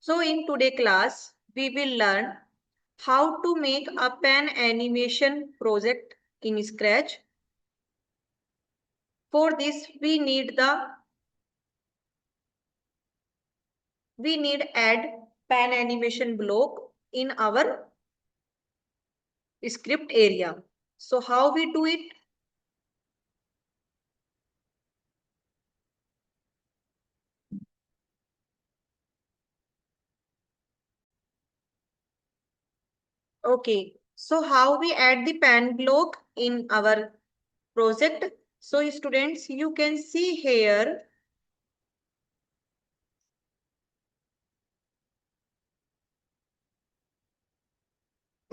So in today class, we will learn how to make a pen animation project in Scratch. For this, we need add pen animation block in our script area. So how we do it? Okay, so how we add the pen block in our project? So students, you can see here,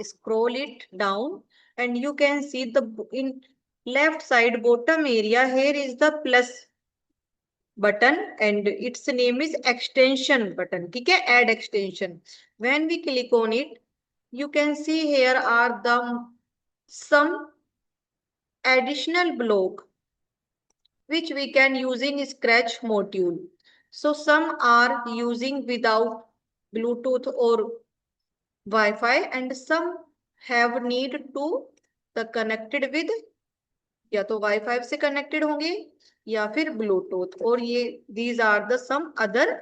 scroll it down and you can see in left side bottom area, here is the plus button and its name is extension button. ठीक है, add extension. When we click on it, you can see here are some additional block which we can use in Scratch module. So some are using without Bluetooth or Wi-Fi and some have need to the connected with या तो wifi से connected होंगे या फिर Bluetooth और ये these are the some other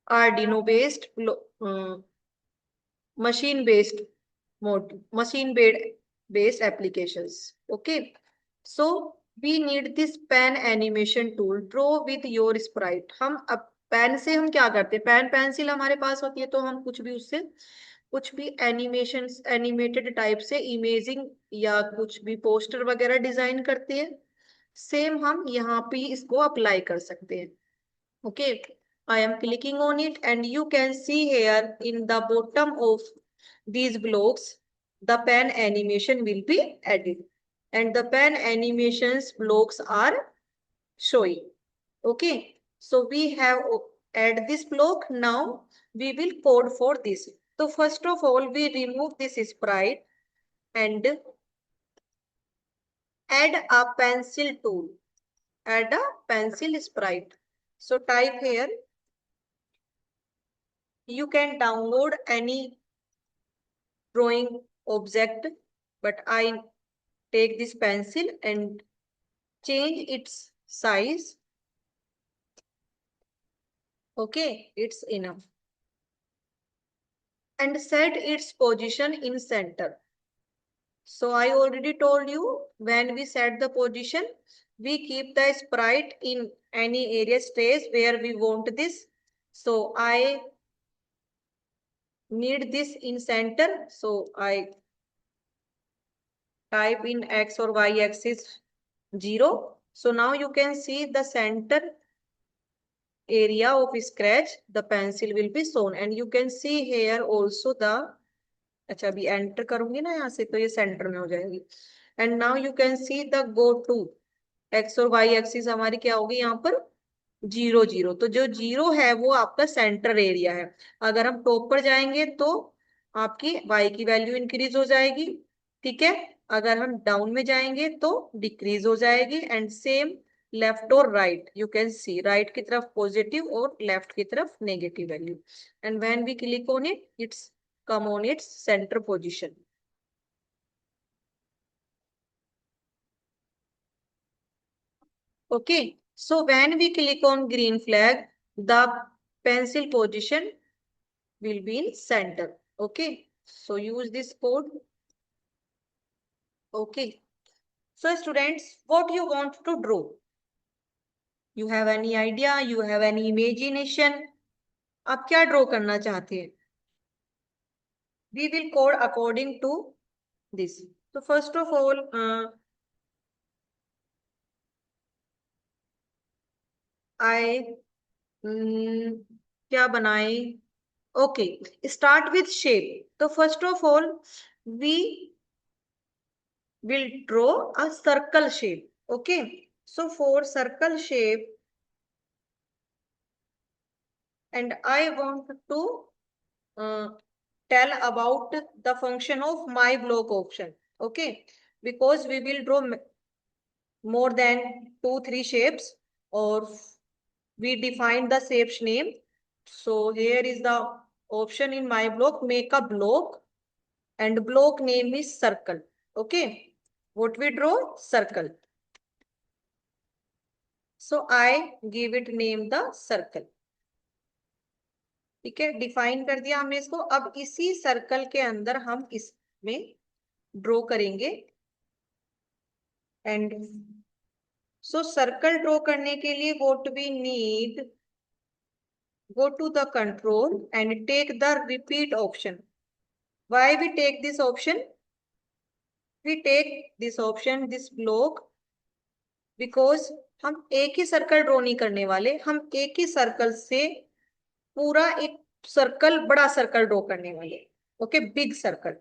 Arduino based machine based machine based applications. Okay, so we need this pen animation tool. Draw with your sprite. हम अब पेन से हम क्या करते हैं, पेन पेंसिल हमारे पास होती है तो हम कुछ भी उससे कुछ भी एनिमेशन एनिमेटेड टाइप से इमेजिंग या कुछ भी पोस्टर वगैरह डिजाइन करते हैं. सेम हम यहाँ पे इसको अप्लाई कर सकते हैं. Okay, I am clicking on it and you can see here in the bottom of these blocks, the pen animation will be added and the pen animations blocks are showing. Okay, so we have add this block. Now we will code for this. So first of all, we remove this sprite and add a pencil tool. Add a pencil sprite. So type here. You can download any drawing object, but I take this pencil and change its size. Okay, it's enough. And set its position in center. So I already told you when we set the position, we keep the sprite in any area space where we want this. So I need this in center. So I type in X or Y axis 0. So now you can see the center area of scratch, the pencil will be shown and you can see here also the, अच्छा अभी enter करूंगी ना यहाँ से तो ये centre में हो जाएगी. And now you can see the go to X और वाई एक्सिस हमारी क्या होगी यहाँ पर 0 0. तो जो 0 है वो आपका सेंटर एरिया है. अगर हम टॉप पर जाएंगे तो आपकी y की वैल्यू इंक्रीज हो जाएगी. ठीक है, अगर हम डाउन में जाएंगे तो डिक्रीज हो जाएगी. एंड सेम लेफ्ट और right, you can see right की तरफ पॉजिटिव और लेफ्ट की तरफ negative value. And when we click on it, it's come on its center position. Okay, so when we click on green flag, the pencil position will be in center. Okay, so use this code. Okay, so students, what you want to draw? You have any idea? You have any imagination? आप क्या draw करना चाहते हैं? We will code according to this. So first of all, क्या बनाए? Okay, start with shape. So first of all, we will draw a circle shape. Okay, so for circle shape, and I want to tell about the function of my block option. Okay, because we will draw more than 2-3 shapes or we define the shapes name. So here is the option in my block, make a block and block name is circle. Okay, what we draw? Circle. So I give it name the circle. ठीक है, define कर दिया हमने इसको। अब इसी circle के अंदर हम इसमें ड्रॉ करेंगे। एंड सो सर्कल ड्रॉ करने के लिए what we need, go to the control and take the repeat option. Why we take this option? We take this option, this block, because हम एक ही सर्कल ड्रॉ नहीं करने वाले, हम एक ही सर्कल से पूरा एक सर्कल, बड़ा सर्कल ड्रॉ करने वाले। Okay, big circle.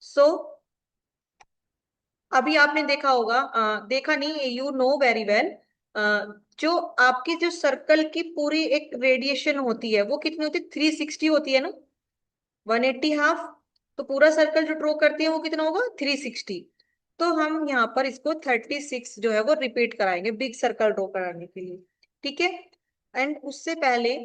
सो अभी आपने देखा होगा, देखा नहीं, यू नो वेरी वेल, जो आपकी जो सर्कल की पूरी एक रेडिएशन होती है वो कितनी होती है? 360 होती है ना, 180 हाफ। तो पूरा सर्कल जो ड्रॉ करती है वो कितना होगा? 360। तो हम यहाँ पर इसको 36 जो है वो रिपीट कराएंगे बिग सर्कल ड्रॉ कराने के लिए। ठीक है, एंड उससे पहले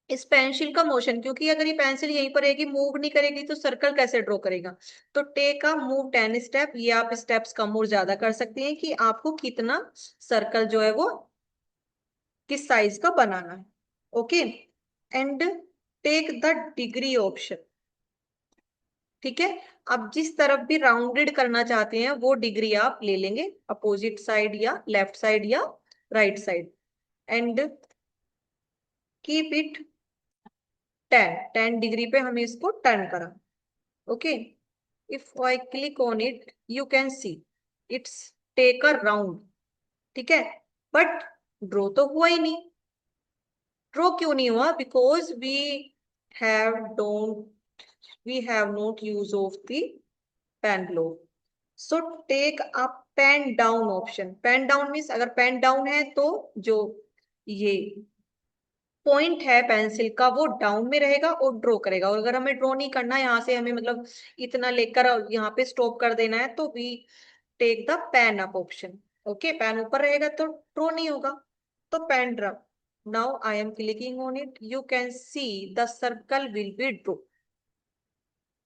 इस पेंसिल का मोशन, क्योंकि अगर ये पेंसिल यहीं पर रहेगी, मूव नहीं करेगी, तो सर्कल कैसे ड्रॉ करेगा? तो टेक अ मूव 10 स्टेप, ये आप स्टेप्स कम और ज्यादा कर सकते हैं कि आपको कितना सर्कल जो है वो किस साइज का बनाना है। Okay, and take the degree option. ठीक है, अब जिस तरफ भी राउंडेड करना चाहते हैं वो डिग्री आप ले लेंगे, अपोजिट साइड या लेफ्ट साइड या right side, and keep it 10 degree पे हमें इसको टर्न करा। Okay, if I click on it you can see it's take a round. ठीक है, बट ड्रॉ तो हुआ ही नहीं। ड्रॉ क्यों नहीं हुआ? Because have don't we have not use of the pen लो। So take a pen down option. Pen down means अगर पेन डाउन है तो जो ये पॉइंट है पेंसिल का वो डाउन में रहेगा और ड्रॉ करेगा। और अगर हमें ड्रॉ नहीं करना, यहाँ से हमें मतलब इतना लेकर यहाँ पे स्टॉप कर देना है, तो we take the pen up option. Okay, pen ऊपर रहेगा तो ड्रॉ नहीं होगा। तो pen draw, now I am clicking on it, you can see the circle will be draw.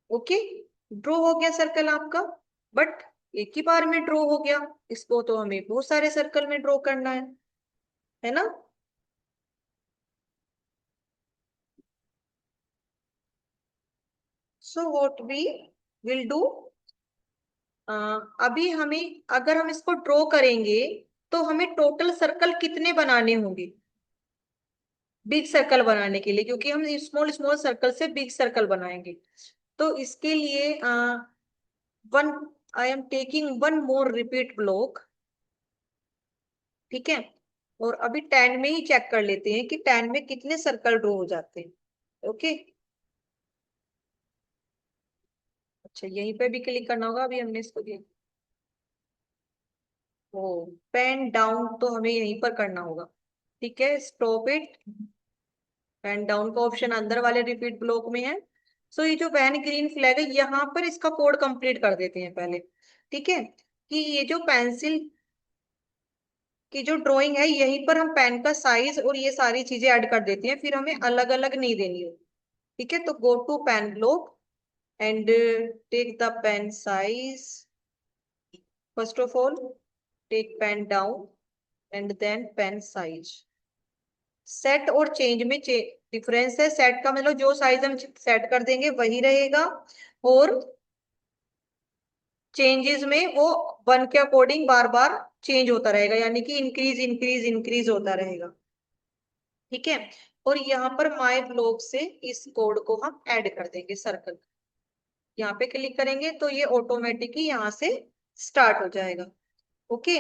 Okay, draw हो गया सर्कल आपका, बट एक ही बार में ड्रॉ हो गया, इसको तो हमें बहुत सारे सर्कल में ड्रॉ करना है ना। So what we will do, अभी हमें, अगर हम इसको ड्रॉ करेंगे तो हमें टोटल सर्कल कितने बनाने होंगे बिग सर्कल बनाने के लिए, क्योंकि हम स्मॉल स्मॉल सर्कल से बिग सर्कल बनाएंगे। तो इसके लिए one I am taking one more repeat block. ठीक है, और अभी 10 में ही चेक कर लेते हैं कि 10 में कितने सर्कल ड्रॉ हो जाते हैं। ओके, अच्छा यहीं पे भी क्लिक करना होगा, अभी हमने इसको दिया ओ पेन डाउन, तो हमें यहीं पर करना होगा। ठीक है, स्टॉप इट। पेन डाउन का ऑप्शन अंदर वाले रिपीट ब्लॉक में है। सो ये जो वैन ग्रीन फ्लैग है, यहाँ पर इसका कोड कंप्लीट कर देते हैं पहले। ठीक है, कि ये जो पेंसिल की जो ड्राइंग है, यहीं पर हम पेन का साइज और ये सारी चीजें ऐड कर देते हैं, फिर हमें अलग अलग नहीं देनी है। ठीक है, तो go to pen block and take the pen size. First of all take pen down and then pen size. Set और चेंज में डिफरेंस है। सेट का मतलब जो साइज हम सेट कर देंगे वही रहेगा, और चेंजेस में वो वन के अकॉर्डिंग बार बार चेंज होता रहेगा, यानी कि इंक्रीज इंक्रीज इंक्रीज होता रहेगा। ठीक है, और यहाँ पर माय ब्लॉक से इस कोड को हम ऐड कर देंगे सर्कल। यहाँ पे क्लिक करेंगे तो ये ऑटोमेटिकली यहाँ से स्टार्ट हो जाएगा। ओके,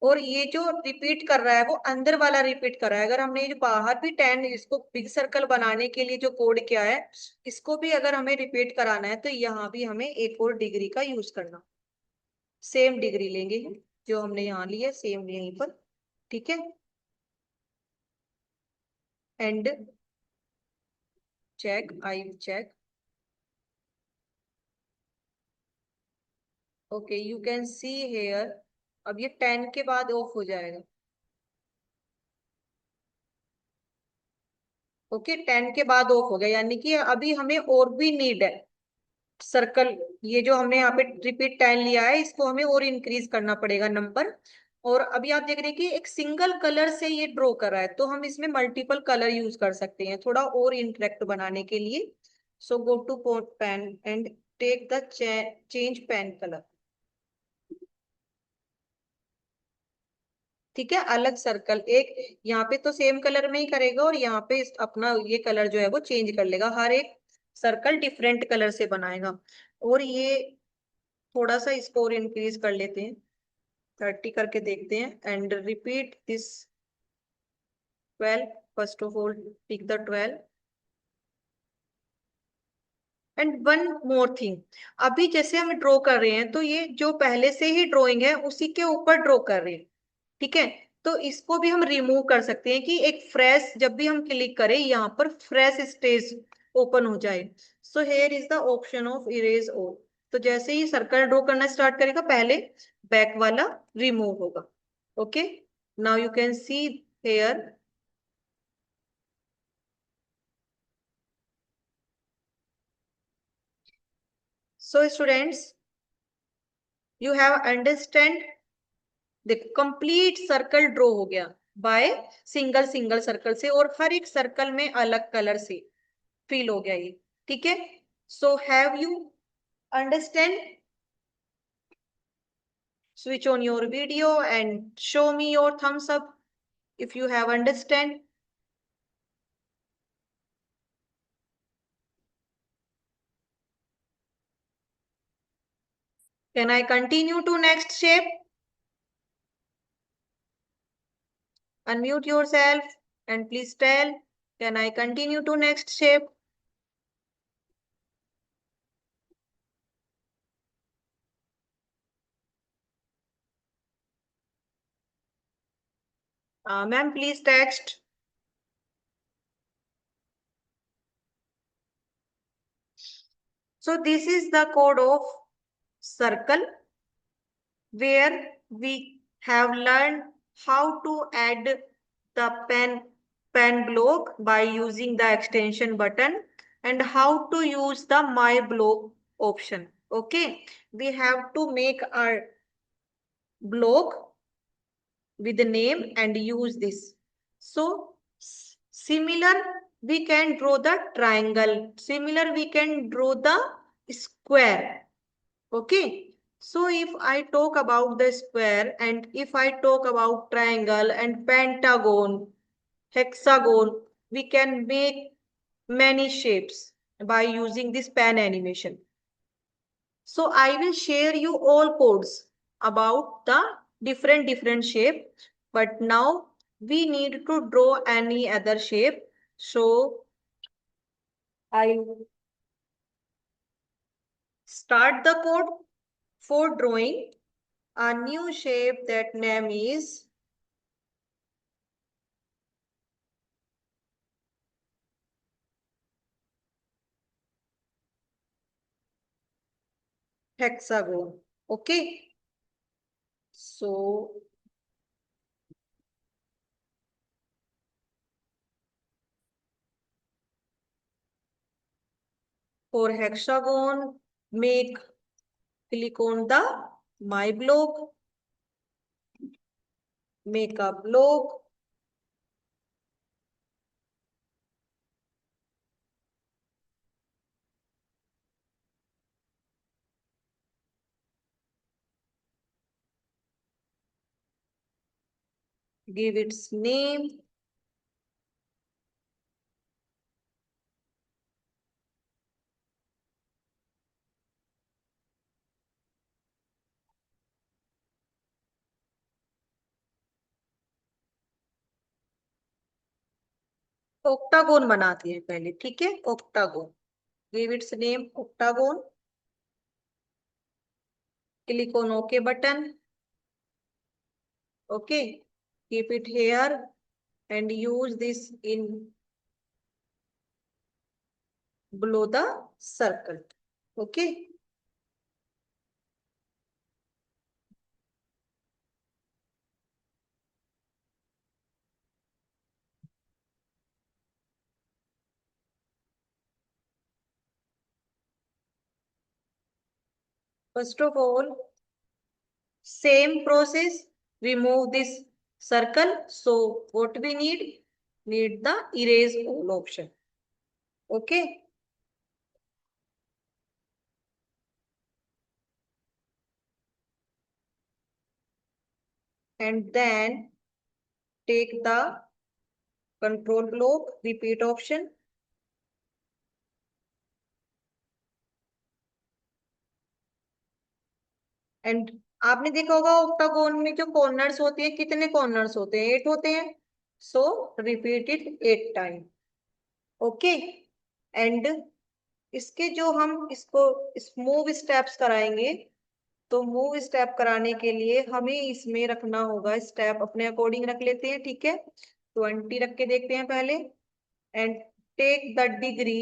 और ये जो रिपीट कर रहा है वो अंदर वाला रिपीट कर रहा है। अगर हमने ये जो बाहर भी 10 इसको बिग सर्कल बनाने के लिए जो कोड किया है, इसको भी अगर हमें रिपीट कराना है तो यहाँ भी हमें एक और डिग्री का यूज करना, सेम डिग्री लेंगे जो हमने यहाँ ली है, सेम यहीं पर। ठीक है, and check, I check. Okay, you can see here, अब ये 10 के बाद ऑफ हो जाएगा। ओके, 10 के बाद ऑफ हो गया, यानी कि अभी हमें और भी नीड है सर्कल। ये जो हमने यहाँ पे रिपीट 10 लिया है, इसको हमें और इंक्रीज करना पड़ेगा नंबर। और अभी आप देख रहे हैं कि एक सिंगल कलर से ये ड्रॉ कर रहा है, तो हम इसमें मल्टीपल कलर यूज कर सकते हैं थोड़ा और इंटरेक्ट बनाने के लिए। So go to pen and take the change pen colour. ठीक है, अलग सर्कल एक यहाँ पे तो सेम कलर में ही करेगा, और यहाँ पे अपना ये कलर जो है वो चेंज कर लेगा, हर एक सर्कल डिफरेंट कलर से बनाएगा। और ये थोड़ा सा इसको और इंक्रीज कर लेते हैं, 30 करके देखते हैं, and repeat this 12। First of all pick the 12। And one more thing, अभी जैसे हम ड्रॉ कर रहे हैं, तो ये जो पहले से ही ड्रॉइंग है उसी के ऊपर ड्रॉ कर रहे हैं। ठीक है, तो इसको भी हम रिमूव कर सकते हैं कि एक फ्रेश, जब भी हम क्लिक करें यहाँ पर फ्रेश स्टेज ओपन हो जाए। So here is the option of erase all. तो जैसे ही सर्कल ड्रॉ करना स्टार्ट करेगा, पहले बैक वाला रिमूव होगा। Okay, now you can see here. So students, you have understand, देखो कंप्लीट सर्कल ड्रॉ हो गया बाय सिंगल सिंगल सर्कल से, और हर एक सर्कल में अलग कलर से फिल हो गया ये। ठीक है, so have you understand? Switch on your video and show me your thumbs up if you have understand. Can I continue to next shape? Unmute yourself and please tell. Can I continue to next shape? Ma'am, please text. So this is the code of circle, where we have learned how to add the pen block by using the extension button, and how to use the my block option. Okay, we have to make our block with the name and use this. So similar, we can draw the triangle, similar we can draw the square. Okay, so if I talk about the square, and if I talk about triangle and pentagon, hexagon, we can make many shapes by using this pen animation. So I will share you all codes about the different shape, but now we need to draw any other shape. So I start the code for drawing a new shape, that name is hexagon. Okay, so for hexagon, make click on the my block, make a block, give its name, octagon बनाते हैं पहले। ठीक है, octagon, give its name octagon, click on OK button. Okay, keep it here and use this in below the circle. Okay, First of all, same process, remove this circle. So what we need the erase all option. Okay. And then take the control block, repeat option. And आपने देखा होगा octagon में जो corners होते हैं, कितने corners होते हैं? 8 होते हैं। सो repeat it 8 time. Okay. And इसके जो हम इसको मूव स्टेप्स कराएंगे, तो मूव स्टेप कराने के लिए हमें इसमें रखना होगा स्टेप अपने अकॉर्डिंग रख लेते हैं, ठीक है? 20 रख के देखते हैं पहले। And take the degree.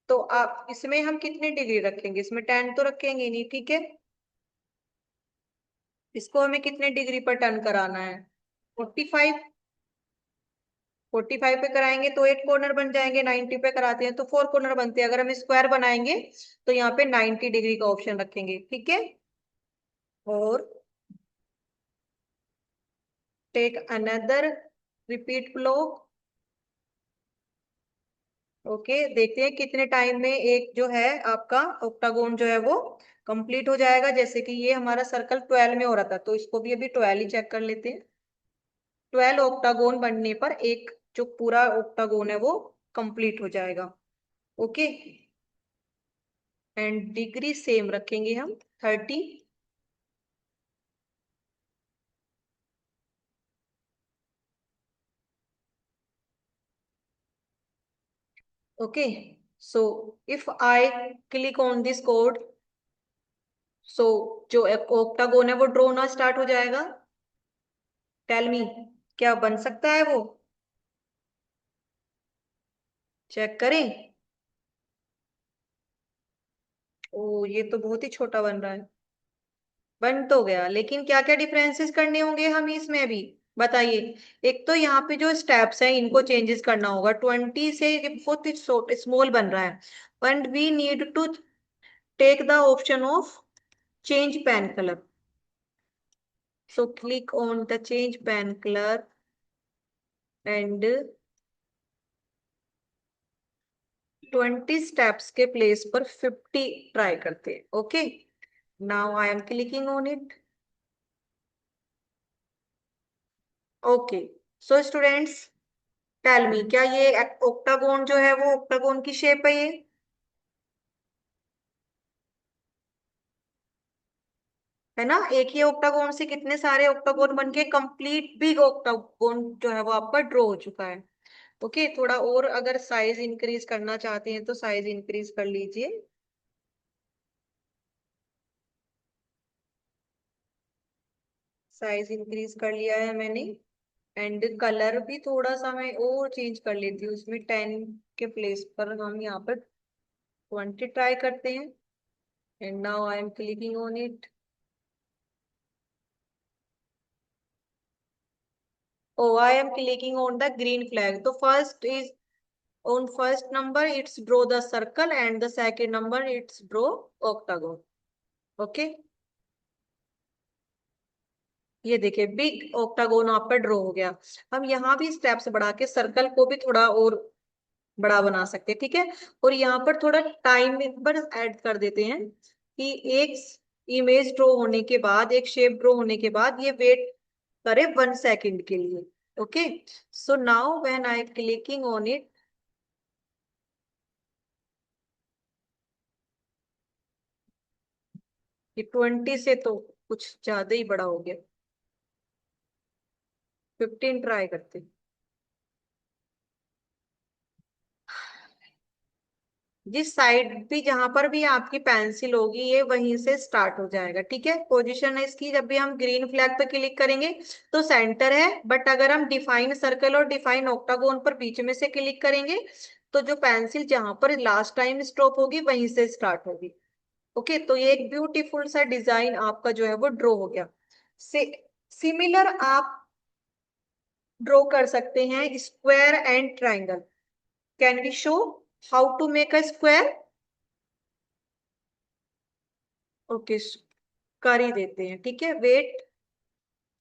तो आप इसमें हम कितने डिग्री रखेंगे? इसमें 10 तो रखेंगे नहीं, ठीक है? इसको हमें कितने डिग्री पर टर्न कराना है? 45। 45 पे कराएंगे तो 8 कॉर्नर बन जाएंगे, 90 पे कराते हैं तो 4 कॉर्नर बनते हैं। अगर हम स्क्वायर बनाएंगे तो यहाँ पे 90 डिग्री का ऑप्शन रखेंगे, ठीक है? और take another repeat block. Okay, देखते हैं कितने टाइम में एक जो है आपका ऑक्टागोन जो है वो कंप्लीट हो जाएगा। जैसे कि ये हमारा सर्कल 12 में हो रहा था, तो इसको भी अभी 12 ही चेक कर लेते हैं। 12 ऑक्टागोन बनने पर एक जो पूरा ऑक्टागोन है वो कंप्लीट हो जाएगा। ओके। एंड डिग्री सेम रखेंगे हम, 30। Okay. So if I click on this code, so जो ऑक्टागोन है वो ड्रॉ होना स्टार्ट हो जाएगा। टेल मी, क्या बन सकता है वो? चेक करें। ओ, ये तो बहुत ही छोटा बन रहा है। बन तो गया, लेकिन क्या क्या डिफरेंसेस करने होंगे हमें इसमें भी? बताइए। एक तो यहाँ पे जो स्टेप्स हैं इनको चेंजेस करना होगा। 20 से ये बहुत ही स्मॉल बन रहा है। And we need to take the option of change pen colour. So click on the change pen color and 20 steps के प्लेस पर 50 ट्राई करते हैं। Okay, now I am clicking on it. Okay. So students, tell me, क्या ये octagon जो है वो octagon की शेप है ये? है ना? एक ही ऑक्टागोन से कितने सारे ऑक्टागोन बन के कंप्लीट बिग ऑक्टागोन जो है वो आपका ड्रॉ हो चुका है। ओके, थोड़ा और अगर साइज इंक्रीज करना चाहते हैं तो साइज इंक्रीज कर लीजिए। साइज इंक्रीज कर लिया है मैंने। एंड कलर भी थोड़ा सा मैं और चेंज कर लेती हूँ, उसमें 10 के प्लेस पर हम यहाँ पर 20 ट्राई करते हैं। And now I am clicking on it. Oh, I am clicking on the green flag. तो first is on first number it's draw the circle and the second number it's draw octagon. Okay, ये देखिए big octagon आपका draw हो गया। हम यहाँ भी steps बढ़ा के सर्कल को भी थोड़ा और बड़ा बना सकते हैं, ठीक है? और यहाँ पर थोड़ा टाइम पर ऐड कर देते हैं कि एक इमेज ड्रॉ होने के बाद, एक शेप ड्रॉ होने के बाद ये वेट करे 1 सेकेंड के लिए। Okay. So now when I clicking on it, ये 20 से तो कुछ ज्यादा ही बड़ा हो गया। 15 ट्राई करते हैं। जिस साइड भी, जहां पर भी आपकी पेंसिल होगी ये वहीं से स्टार्ट हो जाएगा, ठीक है? पोजीशन है इसकी, जब भी हम ग्रीन फ्लैग पे क्लिक करेंगे तो सेंटर है, बट अगर हम डिफाइन सर्कल और डिफाइन ऑक्टागोन पर बीच में से क्लिक करेंगे तो जो पेंसिल जहां पर लास्ट टाइम स्टॉप होगी वहीं से स्टार्ट होगी। ओके, तो ये एक ब्यूटीफुल सा डिजाइन आपका जो है वो ड्रॉ हो गया। से सिमिलर आप ड्रॉ कर सकते हैं square and triangle. Can we show how to make a square? Okay, कर ही देते हैं, ठीक है। Wait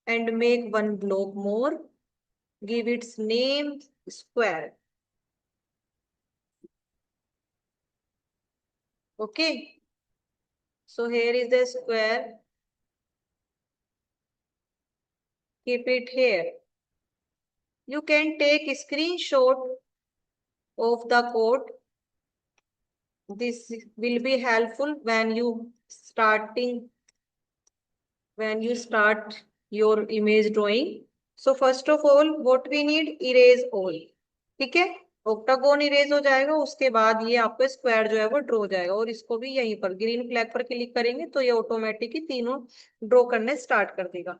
and make one block more, give its name square. Okay, so here is the square, keep it here. You can take a screenshot of the code. This will be helpful when you start your image drawing. So first of all, what we need, erase all. ठीक है, octagon erase हो जाएगा, उसके बाद ये आपका square जो है वो ड्रॉ हो जाएगा, और इसको भी यहीं पर ग्रीन फ्लैग पर क्लिक करेंगे तो ये ऑटोमेटिक ही तीनों ड्रॉ करने स्टार्ट कर देगा।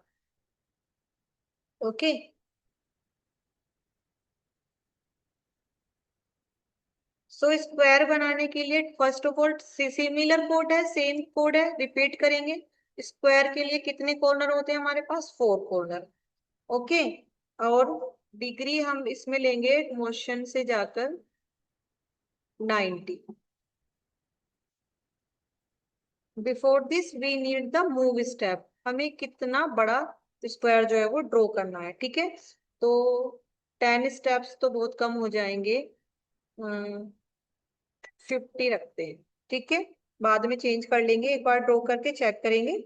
ओके, सो स्क्वायर बनाने के लिए first of all similar code है, सेम कोड है, रिपीट करेंगे। स्क्वायर के लिए कितने कॉर्नर होते हैं हमारे पास, 4 कॉर्नर। ओके, और डिग्री हम इसमें लेंगे मोशन से जाकर 90। Before this we need the move step, हमें कितना बड़ा स्क्वायर जो है वो ड्रॉ करना है, ठीक है। तो 10 स्टेप्स तो बहुत कम हो जाएंगे, 50 रखते हैं, ठीक है। बाद में चेंज कर लेंगे, एक बार ड्रॉ करके चेक करेंगे।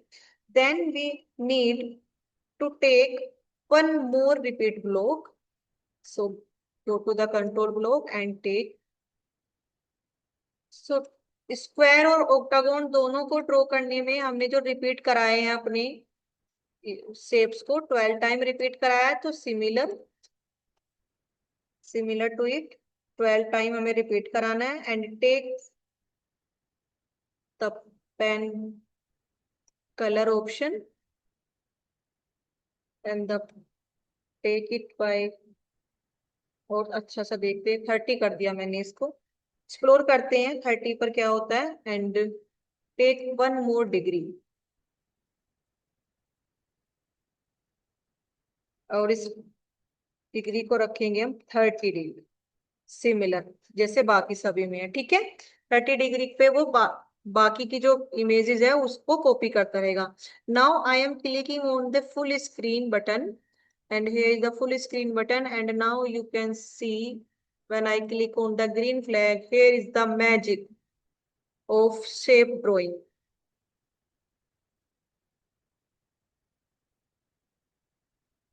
Then we need to take one more repeat block, so go to the control block and take, so square और ऑक्टागोन दोनों को ड्रॉ करने में हमने जो रिपीट कराए हैं अपने शेप्स को 12 टाइम रिपीट कराया है, तो सिमिलर टू इट 12 टाइम हमें रिपीट कराना है। And take the pen colour option and the take it by, और अच्छा सा देखते हैं, 30 कर दिया मैंने इसको, एक्सप्लोर करते हैं 30 पर क्या होता है। And take one more degree, और इस डिग्री को रखेंगे हम 30 डिग्री, सिमिलर जैसे बाकी सभी में है, ठीक है। 30 डिग्री पे वो बाकी की जो इमेजेस है उसको कॉपी करता रहेगा। Now I am clicking on the full screen button, and here is the full screen button, and now you can see when I click on the green flag, here is the magic of shape drawing.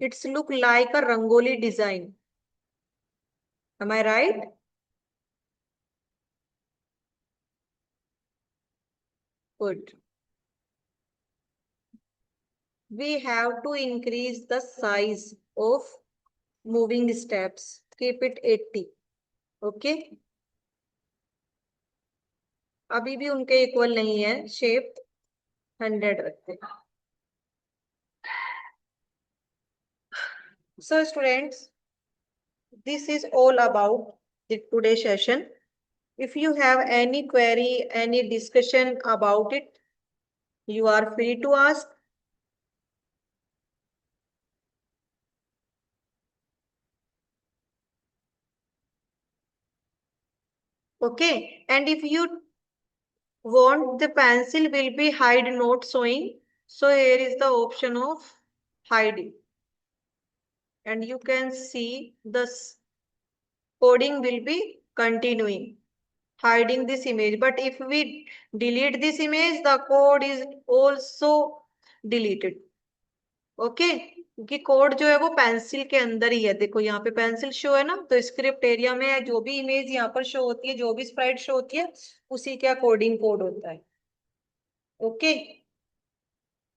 It's look like a rangoli design, am I right? Good. We have to increase the size of moving steps, keep it 80. Okay, अभी भी उनके equal नहीं है, shape 100 रखते हैं। So students, this is all about the today session. If you have any query, any discussion about it, you are free to ask. Okay, and if you want the pencil will be hide not showing, so here is the option of hiding, and you can see the coding will be continuing, hiding this image. But if we delete this image, the code is also deleted. Okay, क्योंकि code जो है वो pencil के अंदर ही है, देखो यहाँ पे पेंसिल शो है ना, तो स्क्रिप्ट एरिया में जो भी इमेज यहाँ पर शो होती है, जो भी स्प्राइट शो होती है, उसी का कोडिंग कोड होता है। Okay,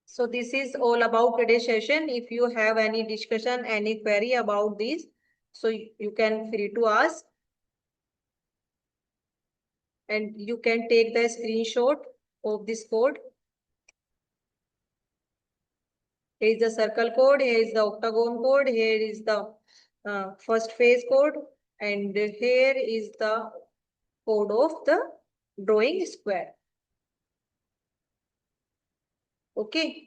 so this is all about today's session. If you have any discussion, any query about this, so you can free to ask, and you can take the screenshot of this code. Here is the circle code, here is the octagon code, here is the first phase code, and here is the code of the drawing square. Okay.